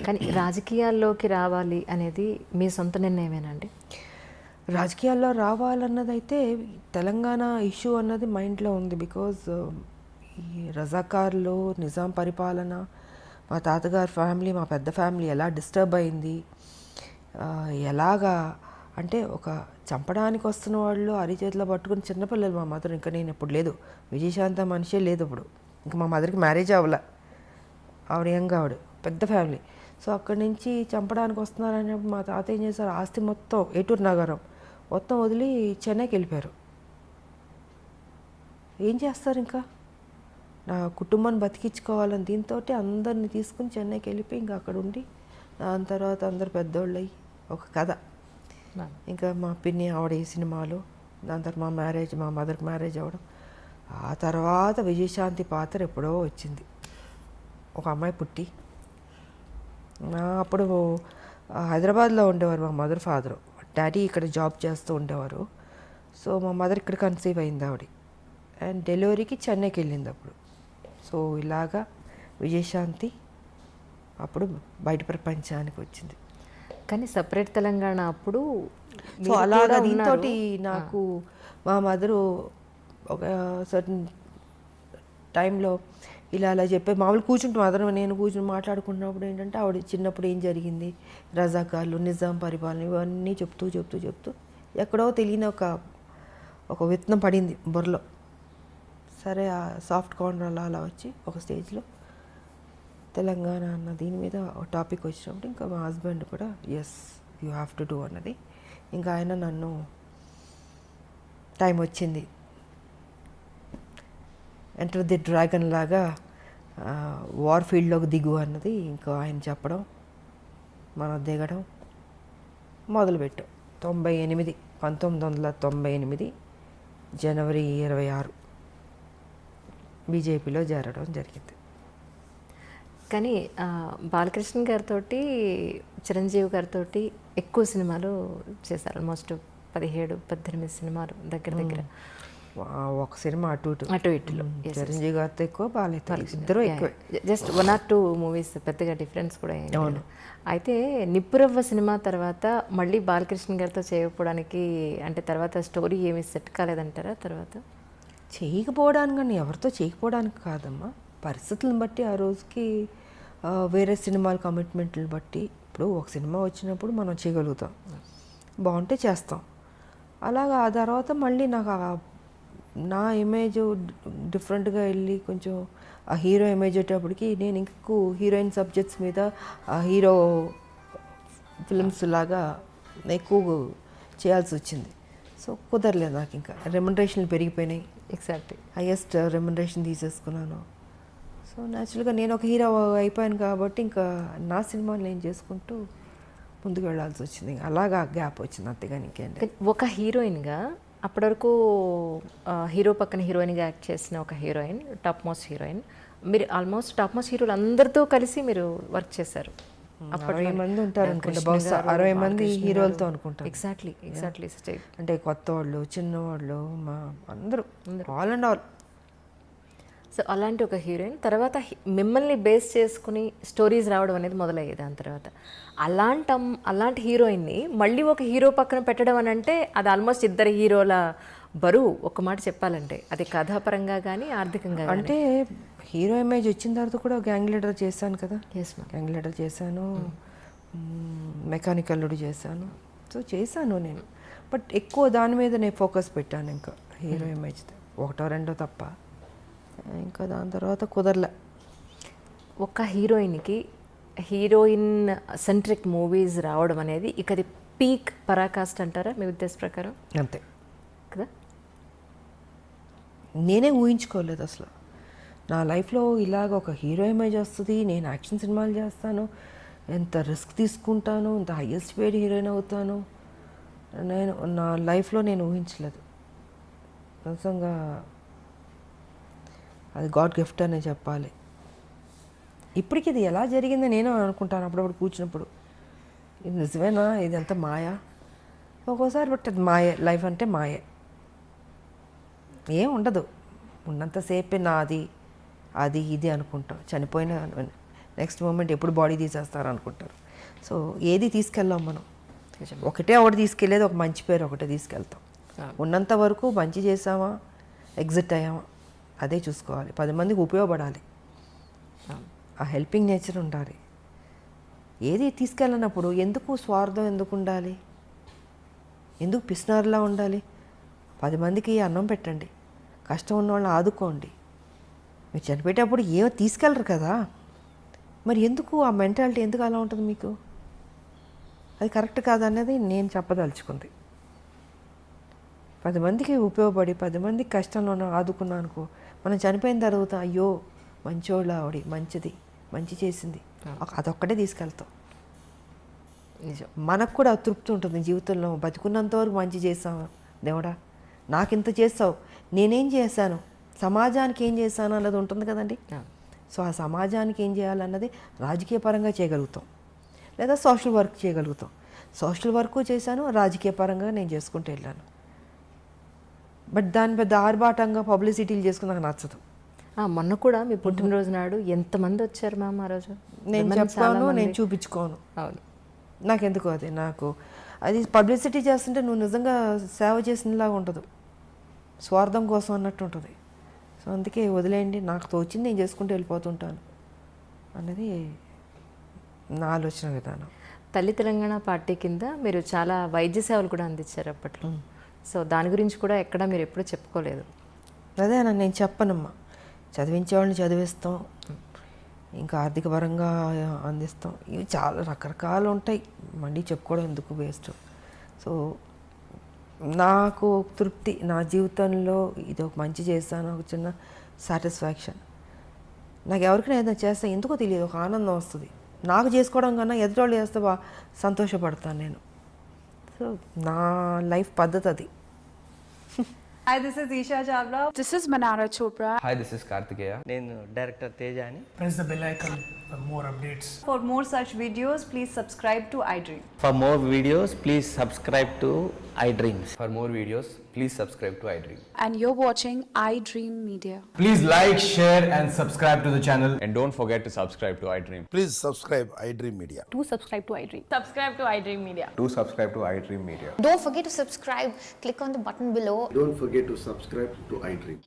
కానీ రాజకీయాల్లోకి రావాలి అనేది మీ సొంత నిర్ణయమేనండి? రాజకీయాల్లో రావాలన్నదైతే తెలంగాణ ఇష్యూ అన్నది మైండ్లో ఉంది. బికాజ్ ఈ రజాకార్లు, నిజాం పరిపాలన, మా తాతగారి ఫ్యామిలీ, మా పెద్ద ఫ్యామిలీ ఎలా డిస్టర్బ్ అయింది, ఎలాగా అంటే ఒక చంపడానికి వస్తున్న వాళ్ళు అరిచేతిలో పట్టుకుని చిన్నపిల్లలు. మా మదర్ ఇంకా నేను ఇప్పుడు లేదు, విజయశాంత మనిషే లేదు ఇప్పుడు. ఇంకా మా మదర్కి మ్యారేజ్ అవ్వలే, ఆవిడ యంగ్, ఆవిడ పెద్ద ఫ్యామిలీ. సో అక్కడి నుంచి చంపడానికి వస్తున్నారని మా తాత ఏం చేశారు, ఆస్తి మొత్తం ఏటూరు నగరం మొత్తం వదిలి చెన్నైకి వెళ్ళిపోయారు. ఏం చేస్తారు ఇంకా, నా కుటుంబాన్ని బతికించుకోవాలని దీంతో అందరిని తీసుకుని చెన్నైకి వెళ్ళిపోయి ఇంకా అక్కడ ఉండి దాని తర్వాత అందరు పెద్దోళ్ళు అయ్యి ఒక కథ. ఇంకా మా పిన్ని ఆవిడ ఈ సినిమాలు, దాని తర్వాత మా మ్యారేజ్, మా మదర్కి మ్యారేజ్ అవ్వడం. ఆ తర్వాత విజయశాంతి పాత్ర ఎప్పుడో వచ్చింది, ఒక అమ్మాయి పుట్టి. అప్పుడు హైదరాబాద్లో ఉండేవారు మా మదర్ ఫాదరు, డాడీ ఇక్కడ జాబ్ చేస్తూ ఉండేవారు. సో మా మదర్ ఇక్కడ కన్సీవ్ అయింది ఆవిడ, అండ్ డెలివరీకి చెన్నైకి వెళ్ళింది అప్పుడు. సో ఇలాగా విజయశాంతి అప్పుడు బయట ప్రపంచానికి వచ్చింది. కానీ సపరేట్ తెలంగాణ అప్పుడు సో అలాగా దీంతో నాకు మా మదరు ఒక సర్టన్ టైంలో ఇలా అలా చెప్పే మామూలు కూర్చుంటాం, మదర్ నేను కూర్చుని మాట్లాడుకున్నప్పుడు ఏంటంటే ఆవిడ చిన్నప్పుడు ఏం జరిగింది, రజాకార్లు, నిజాం పరిపాలన, ఇవన్నీ చెప్తూ చెప్తూ చెప్తూ ఎక్కడో తెలియని ఒక విత్తనం పడింది బుర్రలో. సరే ఆ సాఫ్ట్ కార్నర్ అలా అలా వచ్చి ఒక స్టేజ్లో తెలంగాణ అన్న దీని మీద ఒక టాపిక్ వచ్చినప్పుడు ఇంకా మా హస్బెండ్ కూడా yes you have to do అన్నది. ఇంకా ఆయన నన్ను టైం వచ్చింది, ఎంటర్ ది డ్రాగన్ లాగా వార్ ఫీల్డ్లోకి దిగు అన్నది ఇంకా ఆయన చెప్పడం, మనం దిగడం మొదలుపెట్టాం. 1998 జనవరి 26 బీజేపీలో చేరడం జరిగింది. కానీ బాలకృష్ణ గారితో, చిరంజీవి గారితో ఎక్కువ సినిమాలు చేశారు. ఆల్మోస్ట్ 17-18 సినిమాలు దగ్గర దగ్గర. ఒక సినిమా అటు ఇటులో చిరంజీవి గారితో ఎక్కువ, బాలకృష్ణ ఇద్దరు ఎక్కువ, జస్ట్ 1 or 2 మూవీస్, పెద్దగా డిఫరెన్స్ కూడా ఏం లేదు. అయితే నిప్పురవ్వ సినిమా తర్వాత మళ్ళీ బాలకృష్ణ గారితో చేయకపోవడానికి అంటే తర్వాత స్టోరీ ఏమి సెట్ కాలేదంటారా? తర్వాత చేయకపోవడానికి కానీ ఎవరితో చేయకపోవడానికి కాదమ్మా, పరిస్థితులను బట్టి ఆ రోజుకి వేరే సినిమాల కమిట్మెంట్లను బట్టి. ఇప్పుడు ఒక సినిమా వచ్చినప్పుడు మనం చేయగలుగుతాం, బాగుంటే చేస్తాం. అలాగా ఆ తర్వాత మళ్ళీ నాకు నా ఇమేజ్ డిఫరెంట్గా వెళ్ళి కొంచెం ఆ హీరో ఇమేజ్ వచ్చేటప్పటికి నేను ఇంకూ హీరోయిన్ సబ్జెక్ట్స్ మీద ఆ హీరో ఫిల్మ్స్ లాగా ఎక్కువ చేయాల్సి వచ్చింది. సో కుదరలేదు నాకు, ఇంకా రెమ్యునరేషన్లు పెరిగిపోయినాయి. ఎగ్జాక్ట్లీ హైయెస్ట్ రెమ్యునరేషన్ తీసేసుకున్నాను. సో న్యాచురల్గా నేను ఒక హీరో అయిపోయాను కాబట్టి ఇంకా నా సినిమాలు నేను చేసుకుంటూ ముందుకు వెళ్ళాల్సి వచ్చింది. అలాగా గ్యాప్ వచ్చింది, అంతేగాని ఇంకేంటి. ఒక హీరోయిన్గా అప్పటి వరకు హీరో పక్కన హీరోయిన్గా యాక్ట్ చేసిన ఒక హీరోయిన్, టాప్ మోస్ట్ హీరోయిన్. మీరు ఆల్మోస్ట్ టాప్ మోస్ట్ హీరోలు అందరితో కలిసి మీరు వర్క్ చేశారు. 60 మంది ఉంటారు అనుకుంటా, బహుశా 60 మంది హీరోలతో అనుకుంటారు. ఎగ్జాక్ట్లీ అంటే కొత్త వాళ్ళు, చిన్నవాళ్ళు, మా అందరూ ఆల్ అండ్ ఆల్. సో అలాంటి ఒక హీరోయిన్ తర్వాత మిమ్మల్ని బేస్ చేసుకుని స్టోరీస్ రావడం అనేది మొదలయ్యేది. దాని తర్వాత అలాంటి హీరోయిన్ని మళ్ళీ ఒక హీరో పక్కన పెట్టడం అని అంటే అది ఆల్మోస్ట్ ఇద్దరు హీరోల బరువు, ఒక మాట చెప్పాలంటే. అది కథాపరంగా కానీ ఆర్థికంగా అంటే హీరో ఇమేజ్ వచ్చిన తర్వాత కూడా గ్యాంగ్ లీడర్ చేశాను కదా. ఎస్ మ్యామ్, గ్యాంగ్ లీడర్ చేశాను, మెకానికల్లుడు చేశాను. సో చేశాను నేను, బట్ ఎక్కువ దాని మీద నేను ఫోకస్ పెట్టాను. ఇంకా హీరో ఇమేజ్ ఒకటో రెండో తప్ప, ఇంకా దాని తర్వాత కుదరలే. ఒక హీరోయిన్కి హీరోయిన్ సెంట్రిక్ మూవీస్ రావడం అనేది ఇక అది పీక్ పరాకాష్ట అంటారా మీ ఉద్దేశ ప్రకారం? అంతే కదా, నేనే ఊహించుకోలేదు అసలు నా లైఫ్లో ఇలాగ ఒక హీరో ఇమేజ్ వస్తుంది, నేను యాక్షన్ సినిమాలు చేస్తాను, ఎంత రిస్క్ తీసుకుంటాను, ఎంత హైయెస్ట్ పేడ్ హీరోయిన్ అవుతాను, నేను నా లైఫ్లో నేను ఊహించలేదు. నిజంగా అది గాడ్ గిఫ్ట్ అనే చెప్పాలి. ఇప్పటికి ఇది ఎలా జరిగిందో నేను అనుకుంటాను అప్పుడప్పుడు కూర్చున్నప్పుడు, ఇది నిజమేనా, ఇది అంత మాయా ఒక్కోసారి. బట్ అది మాయే, లైఫ్ అంటే మాయే, ఏం ఉండదు. ఉన్నంతసేపే నాది అది ఇది అనుకుంటాం. చనిపోయిన నెక్స్ట్ మూమెంట్ ఎప్పుడు బాడీ తీసేస్తారు అనుకుంటారు. సో ఏది తీసుకెళ్ళాం మనం, నిజం. ఒకటే ఒకటి తీసుకెళ్ళేది, ఒక మంచి పేరు ఒకటే తీసుకెళ్తాం. ఉన్నంత వరకు మంచి చేసామా, ఎగ్జిట్ అయ్యామా, అదే చూసుకోవాలి. 10 మందికి ఉపయోగపడాలి, ఆ హెల్పింగ్ నేచర్ ఉండాలి. ఏది తీసుకెళ్ళినప్పుడు ఎందుకు స్వార్థం ఎందుకు ఉండాలి, ఎందుకు పిసినారులా ఉండాలి? 10 మందికి అన్నం పెట్టండి, కష్టం ఉన్న వాళ్ళని ఆదుకోండి. మీరు చనిపోయేటప్పుడు ఏమో తీసుకెళ్ళరు కదా, మరి ఎందుకు ఆ మెంటాలిటీ ఎందుకు అలా ఉంటుంది మీకు? అది కరెక్ట్ కాదనేది నేను చెప్పదలుచుకుంది. 10 మందికి ఉపయోగపడి 10 మందికి కష్టంలో ఆదుకున్నా అనుకో, మనం చనిపోయిన తర్వాత అయ్యో మంచోళ్ళ ఆవిడ, మంచిది, మంచి చేసింది, అదొక్కటే తీసుకెళ్తాం. నిజం. మనకు కూడా తృప్తి ఉంటుంది జీవితంలో. బతికున్నంత వరకు మంచి చేసాము దేవుడా, నాకింత చేసావు, నేనేం చేశాను, సమాజానికి ఏం చేశాను అన్నది ఉంటుంది కదండి. సో ఆ సమాజానికి ఏం చేయాలన్నది రాజకీయ పరంగా చేయగలుగుతాం, లేదా సోషల్ వర్క్ చేయగలుగుతాం. సోషల్ వర్క్ చేశాను, రాజకీయ పరంగా నేను చేసుకుంటూ వెళ్ళాను. బట్ దాని పెద్ద ఆర్భాటంగా పబ్లిసిటీలు చేసుకుని నాకు నచ్చదు. మొన్న కూడా మీ పుట్టినరోజు నాడు ఎంతమంది వచ్చారు మ్యామ్ ఆ రోజు? నేను చెప్పాను, నేను చూపించుకోను. అవును, నాకెందుకు నాకు అది పబ్లిసిటీ చేస్తుంటే నువ్వు నిజంగా సేవ చేసినలాగా ఉండదు, స్వార్థం కోసం అన్నట్టు ఉంటుంది. సో అందుకే వదిలేయండి, నాకు తోచింది నేను చేసుకుంటూ వెళ్ళిపోతుంటాను అన్నది నా ఆలోచన విధానం. తల్లి తెలంగాణ పార్టీ కింద మీరు చాలా వైద్య సేవలు కూడా అందించారు అప్పట్లో. సో దాని గురించి కూడా ఎక్కడ మీరు ఎప్పుడూ చెప్పుకోలేదు. అదేనా, నేను చెప్పనమ్మా. చదివించే వాళ్ళని చదివిస్తాం, ఇంకా ఆర్థిక పరంగా అందిస్తాం, ఇవి చాలా రకరకాలు ఉంటాయి, మళ్ళీ చెప్పుకోవడం ఎందుకు, వేస్ట్. సో నాకు తృప్తి, నా జీవితంలో ఇది ఒక మంచి చేస్తాను, ఒక చిన్న సాటిస్ఫాక్షన్. నాకు ఎవరికైనా ఏదైనా చేస్తే ఎందుకో తెలియదు, ఒక ఆనందం వస్తుంది. నాకు చేసుకోవడం కన్నా ఎదుటోళ్ళు చేస్తే సంతోషపడతాను నేను. సో నా లైఫ్ పద్ధతి అది. Hi, this is Isha Chavla. This is Manara Chopra. Hi, this is Kartikeya. నేను డైరెక్టర్ తేజ అని. Press the bell icon for more updates. For more such videos, please subscribe to iDream. For more videos, please subscribe to iDreams. For more videos, please subscribe to iDream. And you're watching iDream Media. Please like, share and subscribe to the channel. And don't forget to subscribe to iDream. Please subscribe iDream Media. Do subscribe to iDream. Subscribe to iDream Media. Do subscribe to iDream Media. Don't forget to subscribe. Click on the button below. Don't forget to subscribe to iDream.